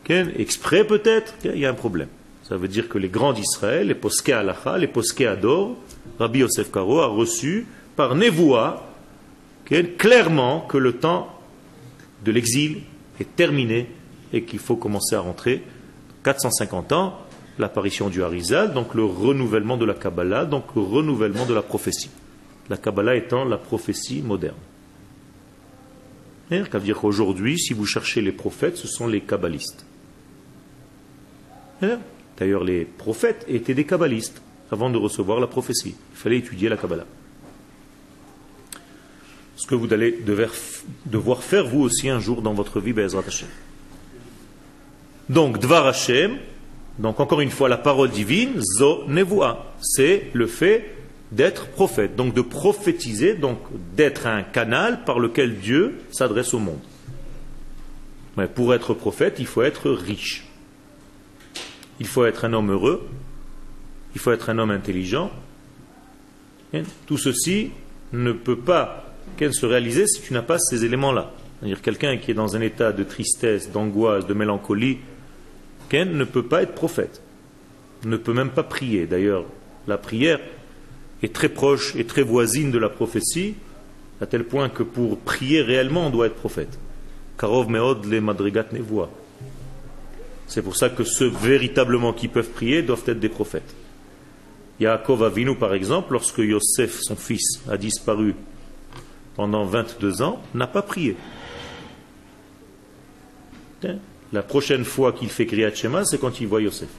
[SPEAKER 1] okay, exprès peut-être, il y a un problème. Ça veut dire que les grands d'Israël, les Poskei Halacha, les Poskei Ador, Rabbi Yosef Karo a reçu par Nevoua, okay, clairement que le temps de l'exil est terminé et qu'il faut commencer à rentrer. 450 ans, l'apparition du Harizal, donc le renouvellement de la Kabbalah, donc le renouvellement de la prophétie. La Kabbalah étant la prophétie moderne. Ça veut dire qu'aujourd'hui, si vous cherchez les prophètes, ce sont les kabbalistes. D'ailleurs, les prophètes étaient des kabbalistes avant de recevoir la prophétie. Il fallait étudier la Kabbalah. Ce que vous allez devoir faire vous aussi un jour dans votre vie, Be'ezrat Hashem. Donc, Dvar Hashem, donc encore une fois la parole divine, Zo Nevoa, c'est le fait d'être prophète, donc de prophétiser, donc d'être un canal par lequel Dieu s'adresse au monde. Mais pour être prophète, il faut être riche. Il faut être un homme heureux, il faut être un homme intelligent. Tout ceci ne peut pas se réaliser si tu n'as pas ces éléments-là. C'est-à-dire quelqu'un qui est dans un état de tristesse, d'angoisse, de mélancolie, ne peut pas être prophète, ne peut même pas prier. D'ailleurs, la prière est très proche et très voisine de la prophétie, à tel point que pour prier réellement, on doit être prophète. Karov meod le madrigat nevoa. C'est pour ça que ceux véritablement qui peuvent prier doivent être des prophètes. Yaakov Avinu, par exemple, lorsque Yosef, son fils, a disparu pendant 22 ans, n'a pas prié. La prochaine fois qu'il fait Kriyat Shema, c'est quand il voit Yosef.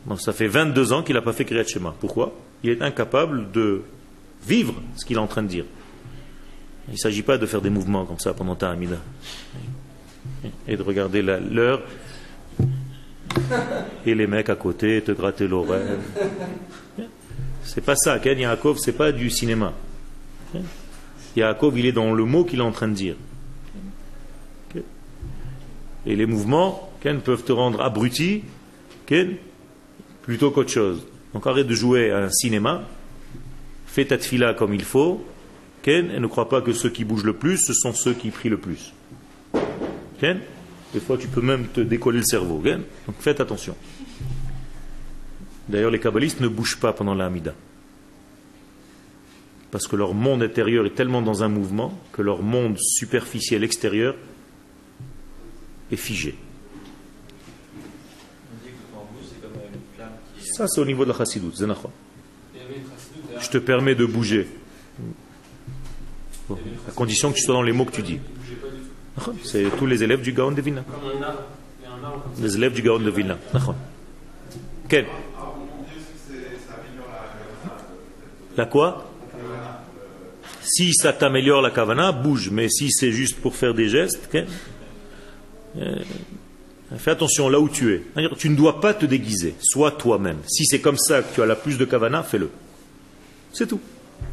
[SPEAKER 1] Donc ça fait 22 ans qu'il n'a pas fait Kriyat Shema. Pourquoi? Il est incapable de vivre ce qu'il est en train de dire. Il ne s'agit pas de faire des mouvements comme ça pendant ta Hamida et de regarder l'heure et les mecs à côté te gratter l'oreille. C'est pas ça. Ken Yaakov, c'est pas du cinéma. Yaakov, il est dans le mot qu'il est en train de dire. Et les mouvements, Ken, peuvent te rendre abruti, Ken, plutôt qu'autre chose. Donc arrête de jouer à un cinéma, fais ta tfila comme il faut, Ken, et ne crois pas que ceux qui bougent le plus, ce sont ceux qui prient le plus. Ken, des fois tu peux même te décoller le cerveau, Ken, donc faites attention. D'ailleurs, les kabbalistes ne bougent pas pendant la Hamida. Parce que leur monde intérieur est tellement dans un mouvement que leur monde superficiel extérieur est figé. Ça, c'est au niveau de la chassidoute. Je te permets de bouger. Bon, à condition que tu sois dans les mots que tu dis. C'est tous les élèves du Gaon de Vilna. Les élèves du Gaon de Vilna. Quel? La quoi? Si ça t'améliore la kavana, bouge. Mais si c'est juste pour faire des gestes, fais attention là où tu es. Tu ne dois pas te déguiser. Sois toi-même. Si c'est comme ça que tu as la plus de kavana, fais-le. C'est tout.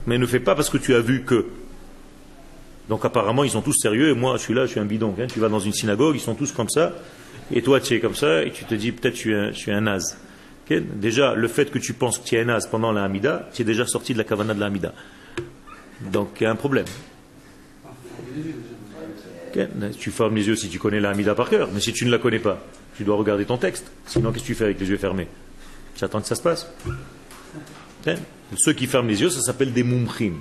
[SPEAKER 1] Mais ne fais pas parce que tu as vu que. Donc apparemment, ils sont tous sérieux et moi, je suis là, je suis un bidon. Tu vas dans une synagogue, ils sont tous comme ça. Et toi, tu es comme ça et tu te dis, peut-être je suis un naze. Déjà, le fait que tu penses que tu es un naze pendant la Hamida, tu es déjà sorti de la kavana de la Hamida. Donc il y a un problème. Tu fermes les yeux si tu connais la Hamida par cœur, mais si tu ne la connais pas, tu dois regarder ton texte. Sinon, qu'est-ce que tu fais avec les yeux fermés? Tu attends que ça se passe. Ceux qui ferment les yeux, ça s'appelle des mumchim.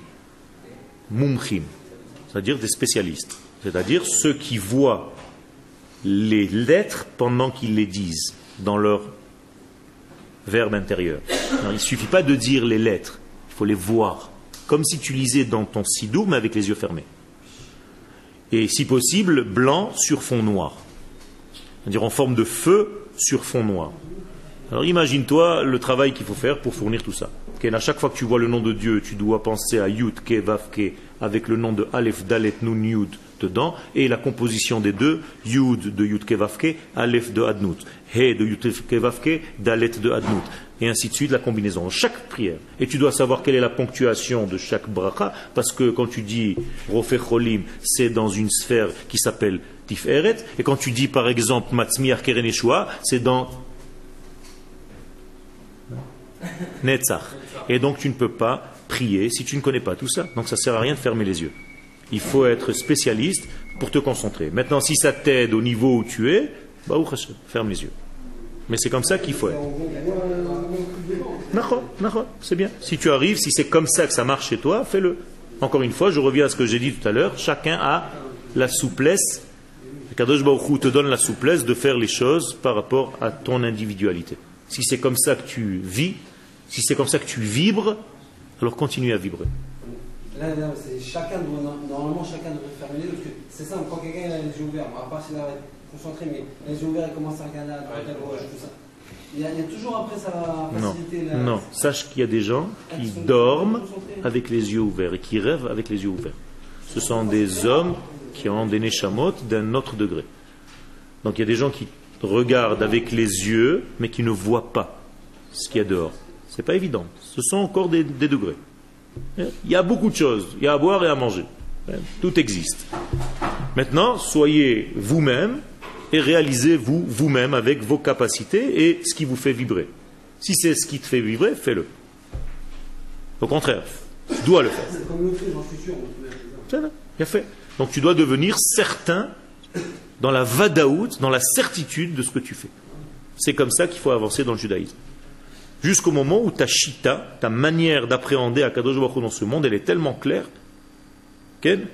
[SPEAKER 1] Mumchim, c'est-à-dire des spécialistes. C'est-à-dire ceux qui voient les lettres pendant qu'ils les disent dans leur verbe intérieur. Alors, il ne suffit pas de dire les lettres, il faut les voir. Comme si tu lisais dans ton sidou, mais avec les yeux fermés. Et si possible, blanc sur fond noir. C'est-à-dire en forme de feu sur fond noir. Alors imagine-toi le travail qu'il faut faire pour fournir tout ça. À chaque fois que tu vois le nom de Dieu, tu dois penser à Yud, Ke, Vav, Ke, avec le nom de Aleph, Dalet, Nun, Yud dedans, et la composition des deux, Yud de Yud, Ke, Vav, Ke, Aleph de Adnout, He de Yud, Ke, Vav, Ke, Dalet de Adnout, et ainsi de suite, la combinaison. Chaque prière. Et tu dois savoir quelle est la ponctuation de chaque bracha, parce que quand tu dis Rofech Cholim, c'est dans une sphère qui s'appelle Tiferet. Et quand tu dis par exemple Matzmiach Keren Yeshua, c'est dans Netzach. Et donc tu ne peux pas prier si tu ne connais pas tout ça. Donc ça ne sert à rien de fermer les yeux. Il faut être spécialiste pour te concentrer. Maintenant, si ça t'aide au niveau où tu es, ferme les yeux. Mais c'est comme ça qu'il faut être. C'est bien. Si tu arrives, si c'est comme ça que ça marche chez toi, fais-le. Encore une fois, je reviens à ce que j'ai dit tout à l'heure. Chacun a la souplesse. Kadosh Baruch Hu te donne la souplesse de faire les choses par rapport à ton individualité. Si c'est comme ça que tu vis, si c'est comme ça que tu vibres, alors continue à vibrer.
[SPEAKER 3] Là, c'est normalement chacun devrait fermer les yeux, parce que c'est simple, quand quelqu'un a les yeux ouverts, à part s'il va être concentré, mais les yeux ouverts, il commence à regarder à droite, à gauche, tout ça. Il y a toujours après ça facilité.
[SPEAKER 1] Non, sache qu'il y a des gens qui dorment avec les yeux ouverts et qui rêvent avec les yeux ouverts. Ce sont des hommes qui ont des neshamot d'un autre degré. Donc il y a des gens qui regardent avec les yeux, mais qui ne voient pas ce qu'il y a dehors. C'est pas évident. Ce sont encore des degrés. Il y a beaucoup de choses. Il y a à boire et à manger. Tout existe. Maintenant, soyez vous-même et réalisez-vous vous-même avec vos capacités et ce qui vous fait vibrer. Si c'est ce qui te fait vibrer, fais-le. Au contraire, tu dois le faire.
[SPEAKER 3] C'est comme le fait, j'en suis sûr.
[SPEAKER 1] C'est là, bien fait. Donc tu dois devenir certain dans la vadaout, dans la certitude de ce que tu fais. C'est comme ça qu'il faut avancer dans le judaïsme. Jusqu'au moment où ta shita, ta manière d'appréhender Akadosh Baruch Hu dans ce monde, elle est tellement claire qu'il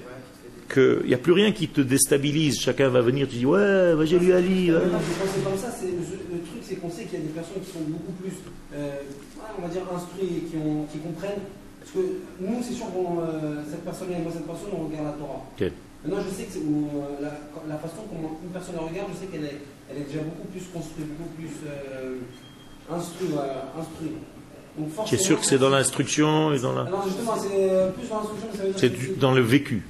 [SPEAKER 1] n'y a plus rien qui te déstabilise. Chacun va venir, tu dis ouais, j'ai lu Ali.
[SPEAKER 3] Je pensais comme ça, le truc c'est qu'on sait qu'il y a des personnes qui sont beaucoup plus, on va dire, instruits, qui comprennent. Parce que nous, c'est sûr, cette personne-là et moi, cette personne, on regarde la Torah. Maintenant, je sais que la façon dont une personne la regarde, je sais qu'elle est déjà beaucoup plus construite, beaucoup plus instruite.
[SPEAKER 1] Tu es sûr que c'est dans l'instruction et dans la...
[SPEAKER 3] Non, justement, c'est plus dans l'instruction, mais ça veut dire
[SPEAKER 1] c'est dans le vécu.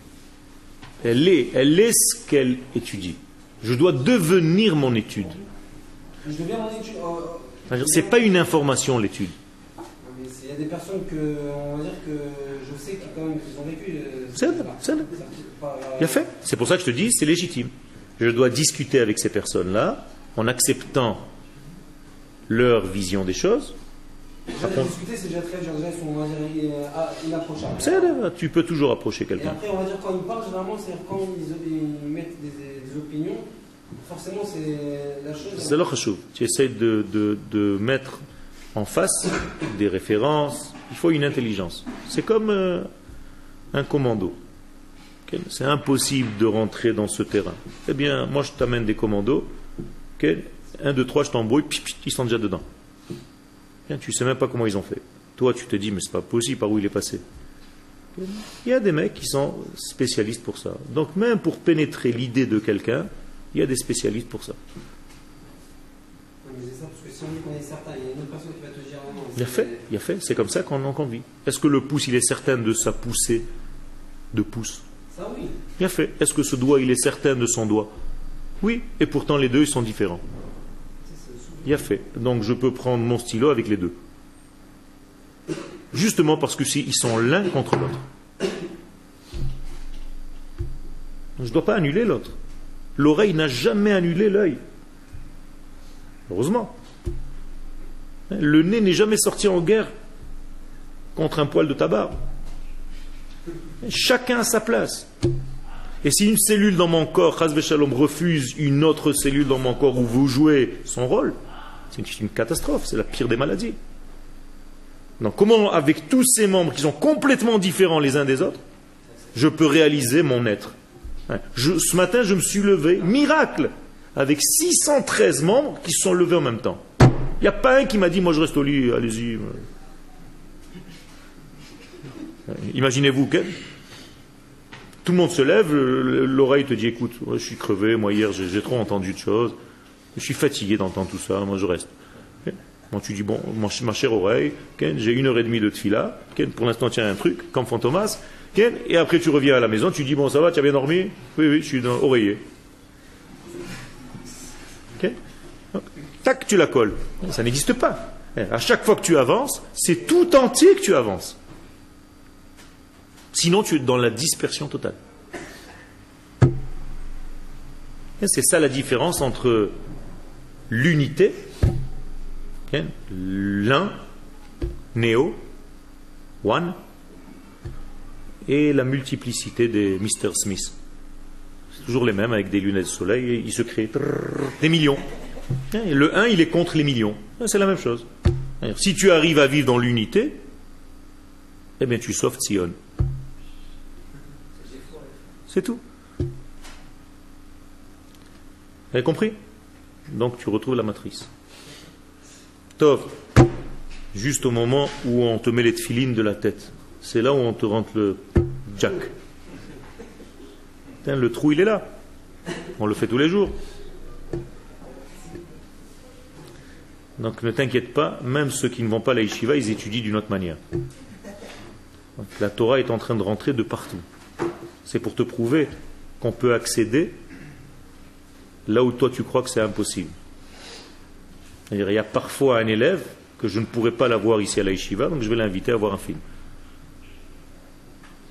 [SPEAKER 1] Elle est ce qu'elle étudie. Je dois devenir mon étude.
[SPEAKER 3] Je deviens mon étude.
[SPEAKER 1] C'est pas une information, l'étude.
[SPEAKER 3] Il y a des personnes on va dire que je sais qu'ils ont vécu.
[SPEAKER 1] C'est bien fait. C'est pour ça que je te dis, c'est légitime. Je dois discuter avec ces personnes-là en acceptant leur vision des choses.
[SPEAKER 3] Déjà discuter, c'est déjà très dur. Déjà, ils sont, on va dire, inapprochables.
[SPEAKER 1] Tu peux toujours approcher quelqu'un.
[SPEAKER 3] Et après, on va dire, quand ils parlent, généralement, c'est quand ils mettent des opinions, forcément, c'est la chose.
[SPEAKER 1] C'est le chachouv. Tu essaies de mettre en face des références. Il faut une intelligence. C'est comme un commando. C'est impossible de rentrer dans ce terrain. Eh bien, moi, je t'amène des commandos. 1, 2, 3, je t'embrouille, ils sont déjà dedans. Bien, tu ne sais même pas comment ils ont fait. Toi, tu te dis, mais c'est pas possible, par où il est passé. Il y a des mecs qui sont spécialistes pour ça. Donc, même pour pénétrer l'idée de quelqu'un, il y a des spécialistes pour ça.
[SPEAKER 3] Mais c'est ça, parce que si on dit qu'on est certain, il y a une autre personne qui va te dire non.
[SPEAKER 1] Il y a fait. C'est comme ça qu'on en convie. Est-ce que le pouce, il est certain de sa poussée de pouce?
[SPEAKER 3] Ça, oui.
[SPEAKER 1] Il y a fait. Est-ce que ce doigt, il est certain de son doigt? Oui. Et pourtant, les deux, ils sont différents. Il y a fait. Donc, je peux prendre mon stylo avec les deux. Justement parce que ils sont l'un contre l'autre. Je ne dois pas annuler l'autre. L'oreille n'a jamais annulé l'œil. Heureusement. Le nez n'est jamais sorti en guerre contre un poil de tabac. Chacun a sa place. Et si une cellule dans mon corps, Chas v'Shalom, refuse une autre cellule dans mon corps où vous jouez son rôle, c'est une catastrophe, c'est la pire des maladies. Donc comment, avec tous ces membres qui sont complètement différents les uns des autres, je peux réaliser mon être? Ce matin, je me suis levé, miracle, avec 613 membres qui se sont levés en même temps. Il n'y a pas un qui m'a dit, moi je reste au lit, allez-y. Imaginez-vous que tout le monde se lève, l'oreille te dit, écoute, je suis crevé, moi hier j'ai trop entendu de choses, je suis fatigué d'entendre tout ça, moi je reste. Moi tu dis, bon, ma chère oreille, j'ai 1h30 de tfila, pour l'instant tiens un truc, comme Fantomas, et après tu reviens à la maison, tu dis, bon ça va, tu as bien dormi? Oui, je suis dans oreiller. Tac, tu la colles. Ça n'existe pas. À chaque fois que tu avances, c'est tout entier que tu avances. Sinon, tu es dans la dispersion totale. C'est ça la différence entre l'unité, l'un, néo, one, et la multiplicité des Mr. Smith. C'est toujours les mêmes avec des lunettes de soleil et ils se créent des millions. Et le 1, il est contre les millions. C'est la même chose. Si tu arrives à vivre dans l'unité, eh bien tu sauves Tzion. C'est tout. Vous avez compris? Donc tu retrouves la matrice. Tov, juste au moment où on te met les tefilines de la tête, c'est là où on te rentre le jack. Le trou, il est là. On le fait tous les jours. Donc ne t'inquiète pas, même ceux qui ne vont pas à la yeshiva, ils étudient d'une autre manière. Donc, la Torah est en train de rentrer de partout. C'est pour te prouver qu'on peut accéder là où toi tu crois que c'est impossible. C'est-à-dire, il y a parfois un élève que je ne pourrais pas l'avoir ici à la yeshiva, donc je vais l'inviter à voir un film.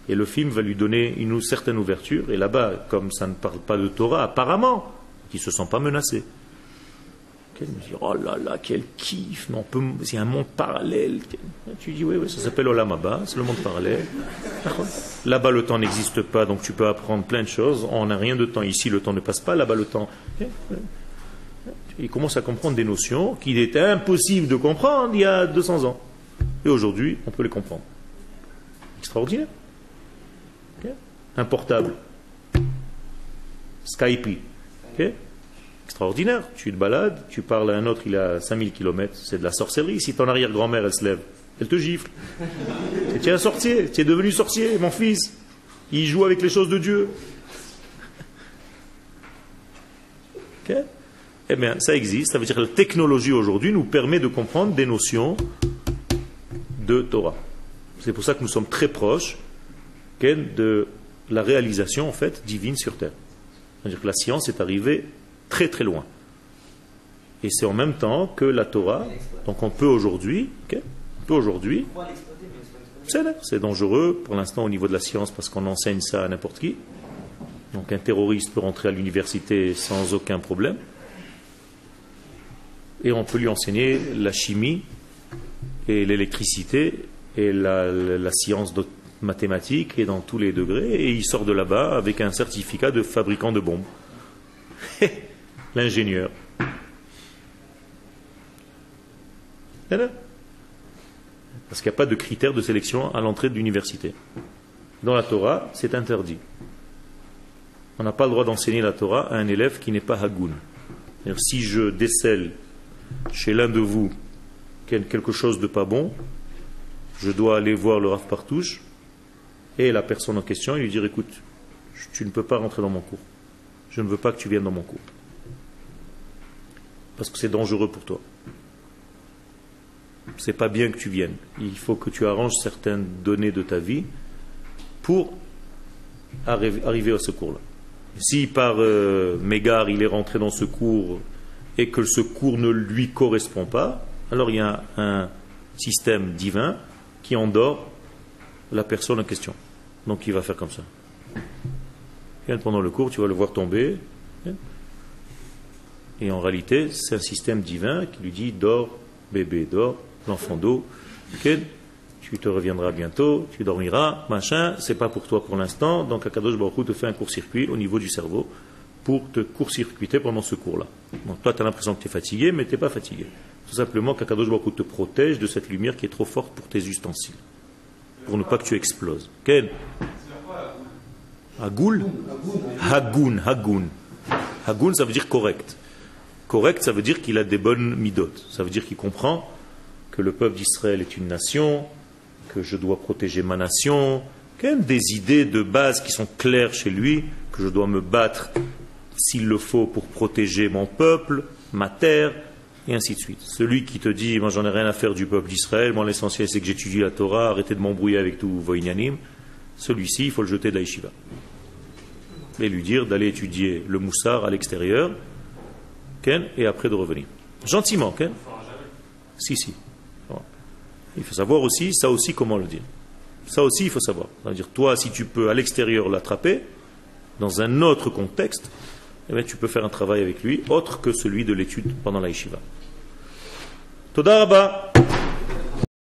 [SPEAKER 1] Et le film va lui donner une certaine ouverture, et là-bas, comme ça ne parle pas de Torah, apparemment, il ne se sent pas menacé. Il me dit, oh là là, quel kiff, c'est un monde parallèle. Tu dis, oui, ça s'appelle Olam Haba, c'est le monde parallèle. Là-bas, le temps n'existe pas, donc tu peux apprendre plein de choses. On n'a rien de temps ici, le temps ne passe pas, là-bas, le temps. Il commence à comprendre des notions qu'il était impossible de comprendre il y a 200 ans. Et aujourd'hui, on peut les comprendre. Extraordinaire. Un portable. Skype. Extraordinaire. Tu te balades, tu parles à un autre, il a 5000 km. C'est de la sorcellerie. Si ton arrière-grand-mère, elle se lève, elle te gifle. Et tu es un sorcier. Tu es devenu sorcier, mon fils. Il joue avec les choses de Dieu. Eh bien, ça existe. Ça veut dire que la technologie aujourd'hui nous permet de comprendre des notions de Torah. C'est pour ça que nous sommes très proches de la réalisation, en fait, divine sur Terre. C'est-à-dire que la science est arrivée très très loin. Et c'est en même temps que la Torah. Donc on peut aujourd'hui, c'est dangereux pour l'instant au niveau de la science parce qu'on enseigne ça à n'importe qui. Donc un terroriste peut rentrer à l'université sans aucun problème. Et on peut lui enseigner la chimie et l'électricité et la science mathématique et dans tous les degrés. Et il sort de là-bas avec un certificat de fabricant de bombes. L'ingénieur. Parce qu'il n'y a pas de critères de sélection à l'entrée de l'université. Dans la Torah, c'est interdit. On n'a pas le droit d'enseigner la Torah à un élève qui n'est pas hagoun. C'est-à-dire, si je décèle chez l'un de vous quelque chose de pas bon, je dois aller voir le Rav Partouche et la personne en question et lui dire, écoute, tu ne peux pas rentrer dans mon cours. Je ne veux pas que tu viennes dans mon cours. Parce que c'est dangereux pour toi. C'est pas bien que tu viennes. Il faut que tu arranges certaines données de ta vie pour arriver à ce cours-là. Si par mégarde il est rentré dans ce cours et que ce cours ne lui correspond pas, alors il y a un système divin qui endort la personne en question. Donc il va faire comme ça. Pendant le cours, tu vas le voir tomber. Et en réalité, c'est un système divin qui lui dit, dors, bébé, dors, l'enfant d'eau. Tu te reviendras bientôt, tu dormiras, machin, c'est pas pour toi pour l'instant. Donc Akadosh Baruch Hu te fait un court-circuit au niveau du cerveau pour te court-circuiter pendant ce cours-là. Donc toi, tu as l'impression que tu es fatigué, mais tu n'es pas fatigué. Tout simplement qu'Akadosh Baruch Hu te protège de cette lumière qui est trop forte pour tes ustensiles. Pour ne pas que tu exploses. Ken? Hagoul? Hagoun, Hagoun. Hagoun, ça veut dire correct. Correct, ça veut dire qu'il a des bonnes midotes. Ça veut dire qu'il comprend que le peuple d'Israël est une nation, que je dois protéger ma nation, qu'il y a des idées de base qui sont claires chez lui, que je dois me battre s'il le faut pour protéger mon peuple, ma terre, et ainsi de suite. Celui qui te dit, moi j'en ai rien à faire du peuple d'Israël, moi l'essentiel c'est que j'étudie la Torah, arrêtez de m'embrouiller avec tout Voïnianim, celui-ci il faut le jeter de la yeshiva. Et lui dire d'aller étudier le moussar à l'extérieur, et après de revenir. Gentiment, Si. Il faut savoir aussi, ça aussi, comment le dire. Ça aussi, il faut savoir. C'est-à-dire, toi, si tu peux à l'extérieur l'attraper, dans un autre contexte, eh bien, tu peux faire un travail avec lui autre que celui de l'étude pendant la yeshiva. Toda Rabba.